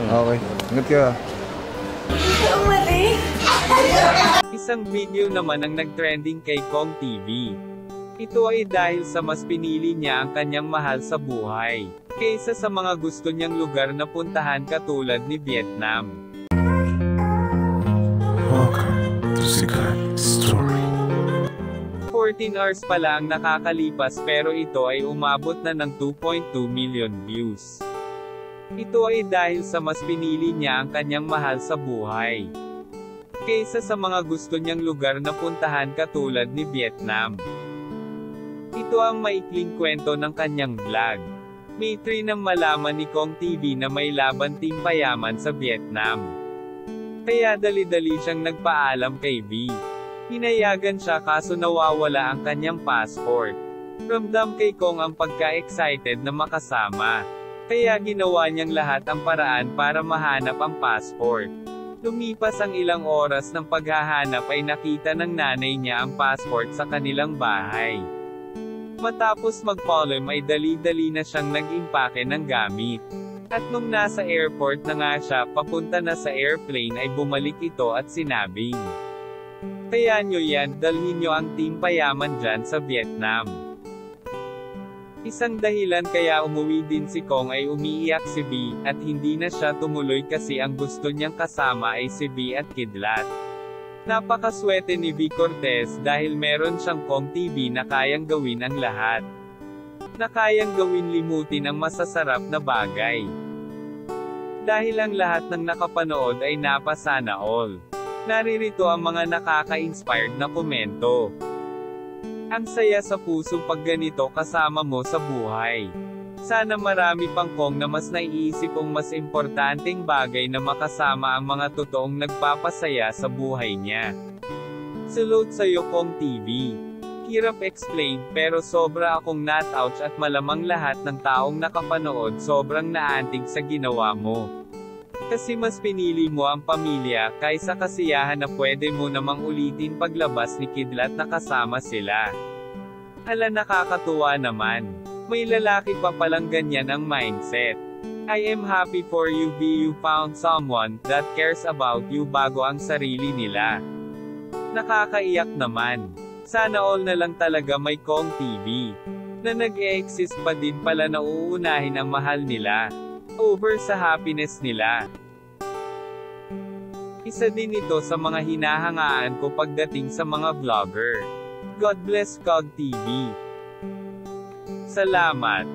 Okay. Ingat ka. Isang video naman ang nagtrending kay Kong TV. Ito ay dahil sa mas pinili niya ang kanyang mahal sa buhay, kaysa sa mga gusto niyang lugar na puntahan katulad ni Vietnam. Welcome to Sikat Story. 14 hours pa lang nakakalipas pero ito ay umabot na ng 2.2 million views. Ito ay dahil sa mas pinili niya ang kanyang mahal sa buhay, kaysa sa mga gusto niyang lugar na puntahan katulad ni Vietnam. Ito ang maikling kwento ng kanyang vlog. May try nang malaman ni Kong TV na may laban Team Payaman sa Vietnam. Kaya dali-dali siyang nagpaalam kay V. Hinayagan siya kaso nawawala ang kanyang passport. Ramdam kay Kong ang pagka-excited na makasama. Kaya ginawa niyang lahat ang paraan para mahanap ang passport. Lumipas ang ilang oras ng paghahanap ay nakita ng nanay niya ang passport sa kanilang bahay. Matapos mag-polem ay dali-dali na siyang nag-impake ng gamit. At nung nasa airport na nga siya papunta na sa airplane ay bumalik ito at sinabing, "Kaya nyo yan, dalhin nyo ang Team Payaman dyan sa Vietnam." Isang dahilan kaya umuwi din si Kong ay umiiyak si V, at hindi na siya tumuloy kasi ang gusto niyang kasama ay si V at Kidlat. Napakaswerte ni V Cortez dahil meron siyang Kong TV na kayang gawin ang lahat. Na kayang gawin limutin ang masasarap na bagay. Dahil ang lahat ng nakapanood ay napasana all. Naririto ang mga nakaka-inspired na komento. Ang saya sa puso pag ganito kasama mo sa buhay. Sana marami pang Kong na mas naiisip ang mas importanteng bagay na makasama ang mga totoong nagpapasaya sa buhay niya. Salute sa'yo Kong TV. Hirap explain pero sobra akong not-ouch at malamang lahat ng taong nakapanood sobrang naantig sa ginawa mo. Kasi mas pinili mo ang pamilya, kaysa kasiyahan na pwede mo namang ulitin paglabas ni Kidlat na kasama sila. Hala nakakatuwa naman. May lalaki pa palang ganyan ang mindset. I am happy for you V, you found someone that cares about you bago ang sarili nila. Nakakaiyak naman. Sana all na lang talaga may Kong TV. Na nag-e-exist pa din pala na uunahin ang mahal nila over sa happiness nila. Isa din ito sa mga hinahangaan ko pagdating sa mga vlogger. God bless Kong TV. Salamat.